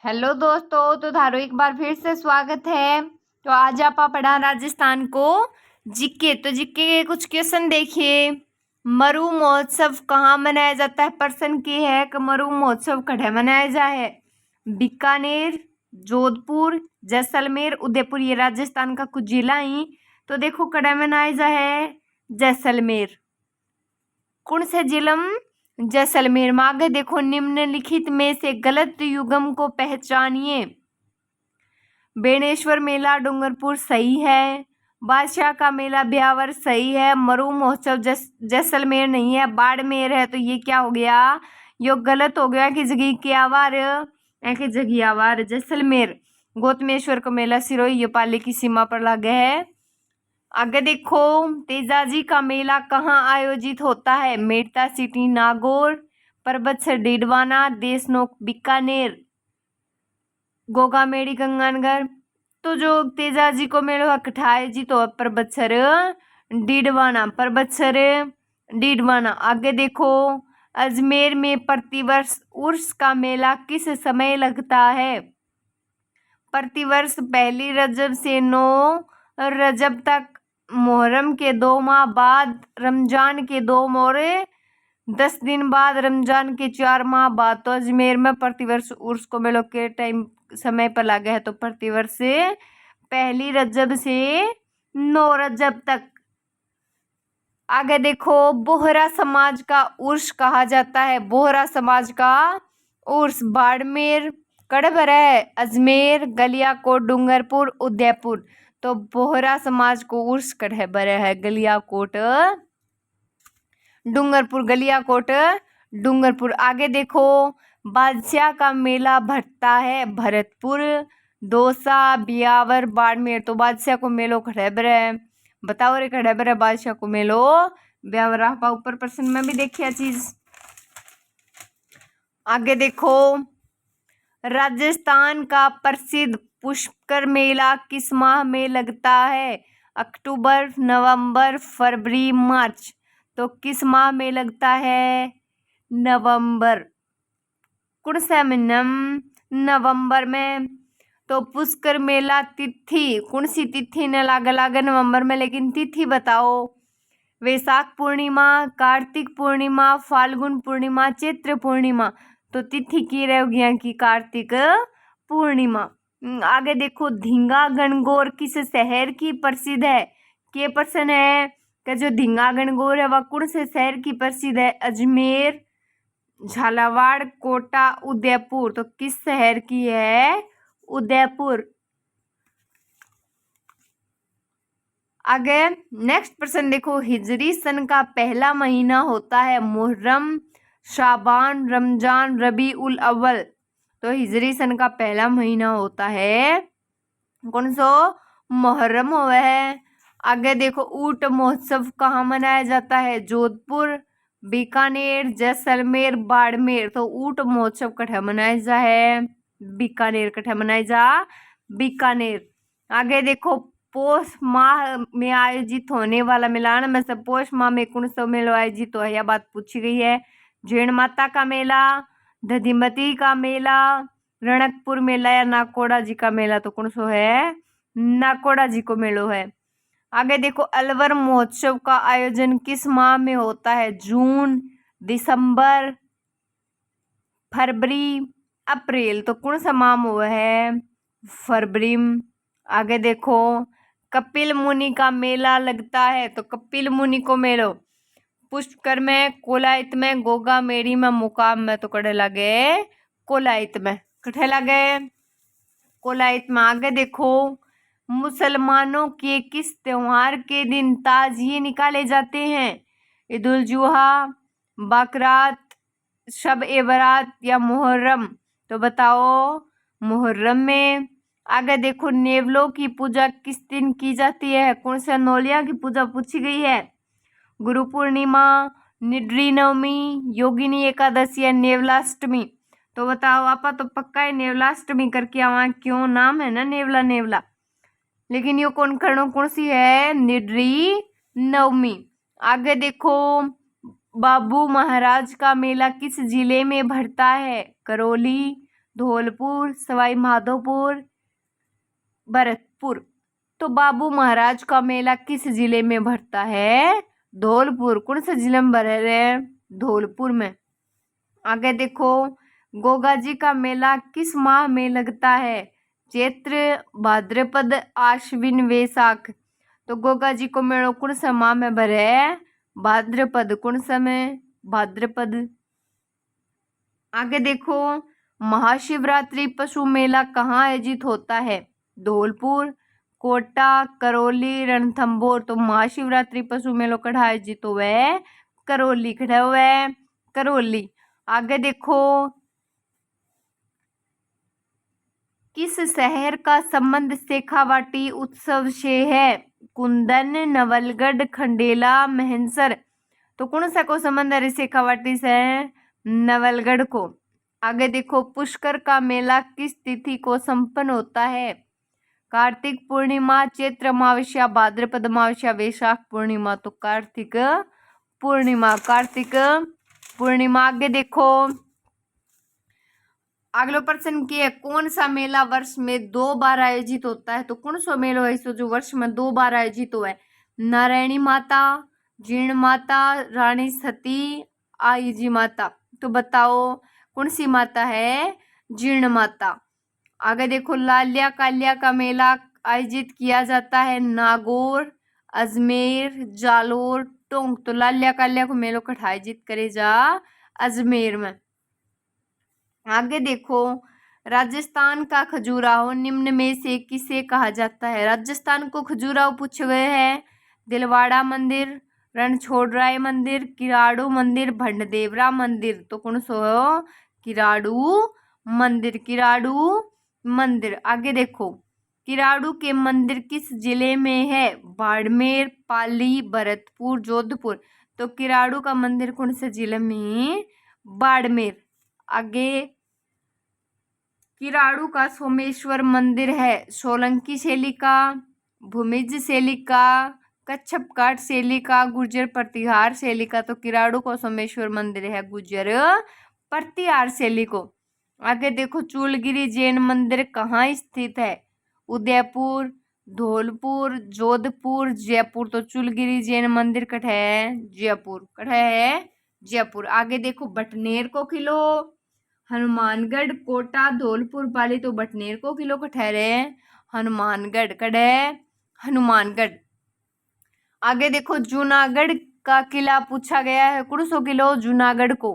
Hello दोस्तों, तो थारो एक बार फिर से स्वागत है। तो आज आप पढ़ा राजस्थान को जीके। तो जीके के कुछ क्वेश्चन देखिए। मरु महोत्सव कहाँ मनाया जाता है? प्रश्न की है कि मरु महोत्सव कहाँ मनाया जाए? बीकानेर, जोधपुर, जैसलमेर, उदयपुर। ये राजस्थान का कुछ जिला ही। तो देखो कहाँ मनाया जाए? जैसलमेर। कौन से जिला? जैसलमेर में। आगे देखो, निम्नलिखित में से गलत युग्म को पहचानिए। बेणेश्वर मेला डूंगरपुर सही है। बादशाह का मेला ब्यावर सही है। मरु महोत्सव जैसलमेर नहीं है, बाड़मेर है। तो ये क्या हो गया? यो गलत हो गया कि जगह कियावार ऐके जगियावार जैसलमेर। गौतमेश्वर का मेला सिरोही ये पाली की सीमा पर लगे है। आगे देखो, तेजाजी का मेला कहाँ आयोजित होता है? मेड़ता सिटी नागौर, परबतसर डीडवाना, देशनोक बीकानेर, गोगामेड़ी गंगानगर। तो जो तेजाजी को मेला कठा आयोजित हो परबतसर डीडवाना, परबतसर डीडवाना। आगे देखो, अजमेर में प्रतिवर्ष उर्स का मेला किस समय लगता है? प्रतिवर्ष पहली रजब से 9 रजब तक, मुहर्रम के 2 माह बाद, रमजान के 2 और 10 दिन बाद, रमजान के 4 माह बाद। तो अजमेर में प्रतिवर्ष उर्स को मेलों के टाइम समय पर लगा है। तो प्रतिवर्ष पहली रजब से 9 रजब तक। आगे देखो, बोहरा समाज का उर्स कहा जाता है। बोहरा समाज का उर्स बाड़मेर, कड़बर है, अजमेर, गलियाकोट, डूंगरपुर, उदयपुर। तो बोहरा समाज को उर्स कड़बर है गलियाकोट डूंगरपुर, गलियाकोट डूंगरपुर। आगे देखो, बादशाह का मेला भरता है भरतपुर, दौसा, बियावर, बाड़मेर। तो बादशाह को मेलो खड़बर है। बताओ रे खड़बर है बादशाह को मेलो ब्यावर। आप ऊपर प्रश्न में भी देखिए चीज। आगे देखो, राजस्थान का प्रसिद्ध पुष्कर मेला किस माह में लगता है? अक्टूबर, नवंबर, फरवरी, मार्च। तो किस माह में लगता है? नवंबर। कौन सा महीना? नवंबर में। तो पुष्कर मेला तिथि कौन सी तिथि ने लागे नवंबर में, लेकिन तिथि बताओ। वैशाख पूर्णिमा, कार्तिक पूर्णिमा, फाल्गुन पूर्णिमा, चैत्र पूर्णिमा। तो तिथि की रहेगी की कार्तिक पूर्णिमा। आगे देखो, धींगा गणगौर किस शहर की प्रसिद्ध है? के प्रश्न है कि जो धींगा गणगौर है वह कौन से शहर की प्रसिद्ध है? अजमेर, झालावाड़, कोटा, उदयपुर। तो किस शहर की है? उदयपुर। आगे नेक्स्ट प्रश्न देखो, हिजरी सन का पहला महीना होता है मुहर्रम, शाबान, रमजान, रबी उल अव्वल। तो हिजरी सन का पहला महीना होता है कौन सो? मुहर्रम हुआ है। आगे देखो, ऊंट महोत्सव कहाँ मनाया जाता है? जोधपुर, बीकानेर, जैसलमेर, बाड़मेर। तो ऊंट महोत्सव कठा मनाया जा है? बीकानेर। कठा मनाया जा? बीकानेर। आगे देखो, पोष माह में आयोजित होने वाला मेला में से पोष माह में कौन सा मेला आयोजित हो? यह बात पूछी गई है। जैन माता का मेला, दधिमती का मेला, रणकपुर मेला या नाकोड़ा जी का मेला। तो कौन सा है? नाकोड़ा जी को मेलो है। आगे देखो, अलवर महोत्सव का आयोजन किस माह में होता है? जून, दिसंबर, फरवरी, अप्रैल। तो कौन सा माह हुआ है? फरवरी। आगे देखो, कपिल मुनि का मेला लगता है। तो कपिल मुनि को मेलो पुष्कर में, कोलायत में, गोगा मेड़ी में, मुकाम में। तो कड़े लगे कोलायत में। कठे लगे कोलायत में। आगे देखो, मुसलमानों के किस त्योहार के दिन ताजिए निकाले जाते हैं? ईद उल जुहा, बकरात, शब ए बरात या मुहर्रम। तो बताओ मुहर्रम में। आगे देखो, नेवलों की पूजा किस दिन की जाती है? कौन सा नौलिया की पूजा पूछी गई है? गुरु पूर्णिमा, निड्री नवमी, योगिनी एकादशी या नेवलाष्टमी। तो बताओ, आपा तो पक्का है नेवलाष्टमी करके आवा। क्यों? नाम है ना नेवला नेवला। लेकिन ये कौन सी है? निड्री नवमी। आगे देखो, बाबू महाराज का मेला किस जिले में भरता है? करौली, धौलपुर, सवाई माधोपुर, भरतपुर। तो बाबू महाराज का मेला किस जिले में भरता है? धौलपुर। कौन से जिले में भर रहे हैं? धौलपुर में। आगे देखो, गोगा जी का मेला किस माह में लगता है? चैत्र, भाद्रपद, आश्विन, वैशाख। तो गोगा जी को मेलो कौन सा माह में भरे है? भाद्रपद। कौन सा में? भाद्रपद। आगे देखो, महाशिवरात्रि पशु मेला कहाँ आयोजित होता है? धौलपुर, कोटा, करौली, रणथंभौर। तो महाशिवरात्रि पशु मेलो कहाँ आयोजित हुआ है? करौली। खड़ा हुआ है करौली। आगे देखो, किस शहर का संबंध शेखावाटी उत्सव से है? कुंदन, नवलगढ़, खंडेला, महनसर। तो कौन सा को संबंध है शेखावाटी से? नवलगढ़ को। आगे देखो, पुष्कर का मेला किस तिथि को संपन्न होता है? कार्तिक पूर्णिमा, चैत्र अमावस्या, भाद्रपद अमावस्या, वैशाख पूर्णिमा। तो कार्तिक पूर्णिमा। कार्तिक पूर्णिमा। आगे देखो, अगला प्रश्न की है, कौन सा मेला वर्ष में 2 बार आयोजित होता है? तो कौन सा मेला है जो वर्ष में 2 बार आयोजित हुआ है? नारायणी माता, जीर्ण माता, रानी सती, आईजी माता। तो बताओ कौन सी माता है? जीर्ण माता। आगे देखो, लालिया कालिया का मेला आयोजित किया जाता है नागौर, अजमेर, जालोर, टोंक। तो लालिया कालिया को मेलो कठ आयोजित करे जा? अजमेर में। आगे देखो, राजस्थान का खजुराहो निम्न में से किसे कहा जाता है? राजस्थान को खजुराहो पूछे गए हैं। दिलवाड़ा मंदिर, रणछोड़राय मंदिर, किराड़ू मंदिर, भंडदेवरा मंदिर। तो कौन सो? किराड़ू मंदिर। किराड़ू मंदिर। आगे देखो, किराड़ू के मंदिर किस जिले में है? बाड़मेर, पाली, भरतपुर, जोधपुर। तो किराड़ू का मंदिर कौन से जिले में? बाड़मेर। आगे, किराड़ू का सोमेश्वर मंदिर है सोलंकी शैली का, भूमिज शैली का, कच्छप काट शैली का, गुर्जर प्रतिहार शैली का। तो किराड़ू का सोमेश्वर मंदिर है गुर्जर प्रतिहार शैली को। आगे देखो, चूलगिरी जैन मंदिर कहाँ स्थित है? उदयपुर, धौलपुर, जोधपुर, जयपुर। तो चूलगिरी जैन मंदिर कठ है? जयपुर। कठ है? जयपुर। आगे देखो, बटनेर को किलो, हनुमानगढ़, कोटा, धौलपुर, पाली। तो बटनेर को किलो को ठहरे? हनुमानगढ़। कड़े? हनुमानगढ़। आगे देखो, जूनागढ़ का किला पूछा गया है। 100 किलो जूनागढ़ को।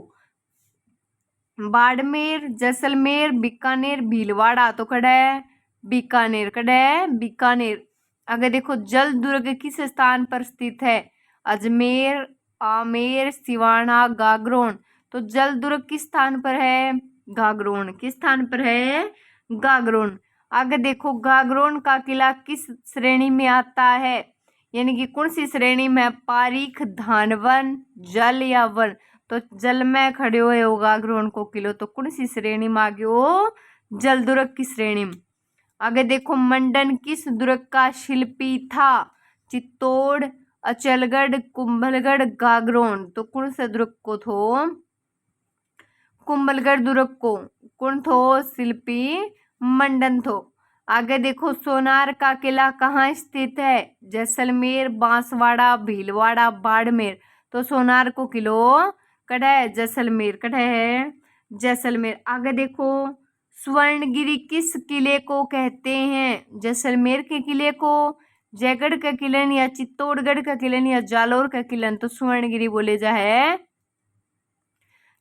बाड़मेर, जैसलमेर, बीकानेर, भीलवाड़ा। तो कड़े? बीकानेर। कड़े? बीकानेर। आगे देखो, जल दुर्ग किस स्थान पर स्थित है? अजमेर, आमेर, सिवाना, गागरोन। तो जल दुर्ग किस स्थान पर है? गागरोन। किस स्थान पर है? गागरोन। आगे देखो, गागरोन का किला किस श्रेणी में आता है? यानी कि कौन सी श्रेणी में? पारीख, धानवन, जल या वन। तो जल में खड़े हुए हो गागरोन को किलो। तो कौन सी श्रेणी में आ गयो? जल दुर्ग की श्रेणी में। आगे देखो, मंडन किस दुर्ग का शिल्पी था? चित्तौड़, अचलगढ़, कुंभलगढ़, गागरोन। तो कौन सा दुर्ग को थो? कुंभलगढ़ दुर्ग को कौन थो? शिल्पी मंडन थो। आगे देखो, सोनार का किला कहाँ स्थित है? जैसलमेर, बांसवाड़ा, भीलवाड़ा, बाड़मेर। तो सोनार को किलो कड़ा है? जैसलमेर। कड़ा है? जैसलमेर। आगे देखो, स्वर्णगिरी किस किले को कहते हैं? जैसलमेर के किले को, जयगढ़ का किलन, या चित्तौड़गढ़ का किलन, या जालोर का किलन। तो स्वर्णगिरी बोले जा है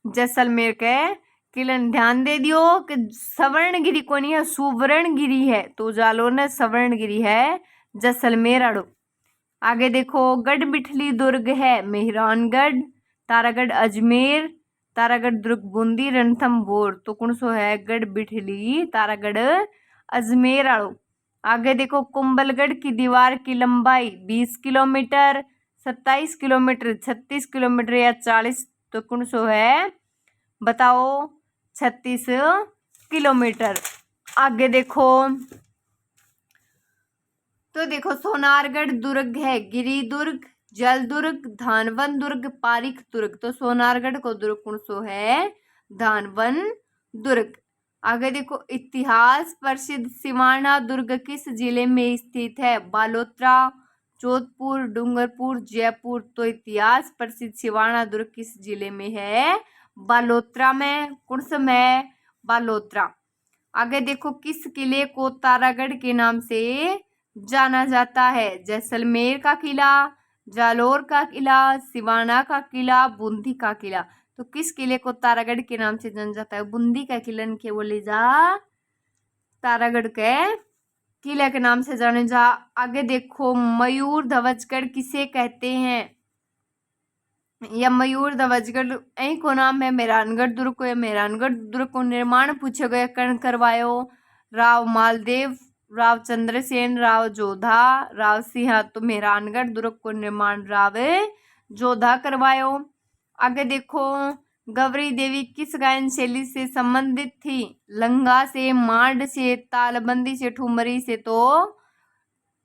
जैसलमेर के किलन। ध्यान दे दियो कि स्वर्णगिरी को नहीं है, सुवर्णगिरी है। तो जालोर ने स्वर्णगिरी है जैसलमेर आड़ो। आगे देखो, गढ़ बिठली दुर्ग है मेहरानगढ़, तारागढ़ अजमेर, तारागढ़ दुर्ग बूंदी, रणथंभौर। तो कौन सो है? गढ़ बिठली, तारागढ़ अजमेर आड़ो। आगे देखो, कुंभलगढ़ की दीवार की लंबाई 20 किलोमीटर, 27 किलोमीटर, 36 किलोमीटर, या 40। तो कौन सो है? बताओ। 36 किलोमीटर। आगे देखो, तो देखो, सोनारगढ़ दुर्ग है गिरी दुर्ग, जल दुर्ग, धानवन दुर्ग, पारीख दुर्ग। तो सोनारगढ़ को दुर्ग कौन सो है? धानवन दुर्ग। आगे देखो, इतिहास प्रसिद्ध सिवाना दुर्ग किस जिले में स्थित है? बालोतरा, जोधपुर, डूंगरपुर, जयपुर। तो इतिहास प्रसिद्ध सिवाना दुर्ग किस जिले में है? बालोतरा में। कौन सा में? बालोतरा। आगे देखो, किस किले को तारागढ़ के नाम से जाना जाता है? जैसलमेर का किला, जालोर का किला, सिवाना का किला, बूंदी का किला। तो किस किले को तारागढ़ के नाम से जाना जाता है? बूंदी का किला के बोले जा, तारागढ़ के किले के नाम से जाने जा। आगे देखो, मयूर ध्वजगढ़ किसे कहते हैं? या मयूर ध्वजगढ़ यही को नाम है मेहरानगढ़ दुर्ग को। या मेहरानगढ़ दुर्ग को निर्माण पूछे गए कर्ण करवायो? राव मालदेव, राव चंद्रसेन, राव जोधा, राव सिंह। तो मेहरानगढ़ दुर्ग को निर्माण राव जोधा करवायो। आगे देखो, गौरी देवी किस गायन शैली से संबंधित थी? लंगा से, मांड से, तालबंदी से, ठुमरी से। तो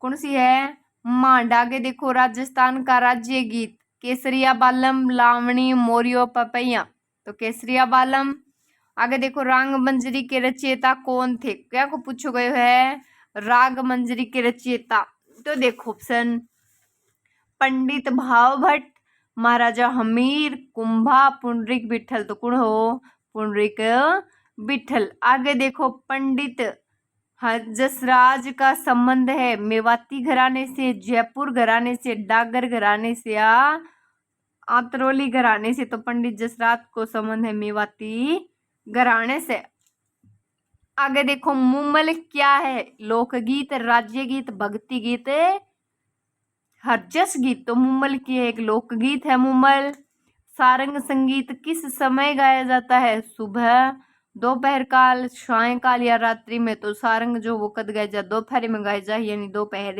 कौन सी है? मांड। आगे देखो, राजस्थान का राज्य गीत? केसरिया बालम, लावणी, मोरियो, पपैया। तो केसरिया बालम। आगे देखो, राग मंजरी के रचयिता कौन थे? क्या को पूछो गए है? राग मंजरी के रचयिता। तो देखो ऑप्शन, पंडित भाव भट्ट, महाराजा हमीर, कुंभा, पुंडरीक विठल। तो कौन हो? पुंडरीक विठल। आगे देखो, पंडित जसराज का संबंध है मेवाती घराने से, जयपुर घराने से, डागर घराने से या आतरोली घराने से? तो पंडित जसराज को संबंध है मेवाती घराने से। आगे देखो, मुमल क्या है? लोकगीत, राज्य गीत, भक्ति गीत, हरजस गीत। तो मुमल की एक लोकगीत है मुमल। सारंग संगीत किस समय गाया जाता है? सुबह, दोपहर काल, सायंकाल या रात्रि में? तो सारंग जो वो कद गाया जाए? दोपहर में गाया जाए, यानी दोपहर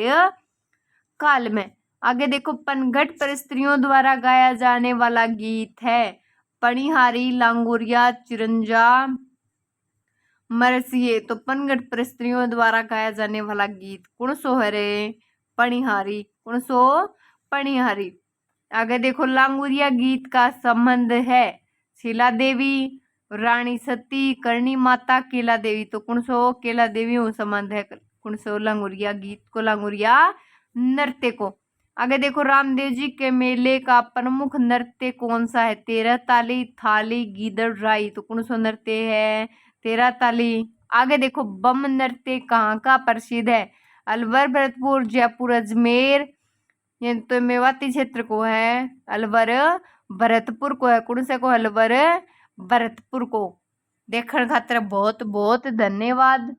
काल में। आगे देखो, पनघट पर स्त्रियों द्वारा गाया जाने वाला गीत है? पणिहारी, लांगुरिया, चिरंजा, मरसिए। तो पनघट पर स्त्रियों द्वारा गाया जाने वाला गीत कौन सो है रे? पणिहारी। कौन सो? पणिहारी। आगे देखो, लांगुरिया गीत का संबंध है शीला देवी, रानी सती, करणी माता, केला देवी। तो कौन सो? केला देवी वो संबंध है कौन सो? लांगुरिया गीत को, लांगुरिया नृत्य को। आगे देखो, रामदेव जी के मेले का प्रमुख नृत्य कौन सा है? 13 ताली, थाली, गीदड़, राई। तो कौन सो नृत्य है? 13 ताली। आगे देखो, बम नृत्य कहाँ का प्रसिद्ध है? अलवर, भरतपुर, जयपुर, अजमेर। ये तो मेवाती क्षेत्र को है, अलवर भरतपुर को है। कौन से को? अलवर भरतपुर को। देखने खातिर बहुत बहुत धन्यवाद।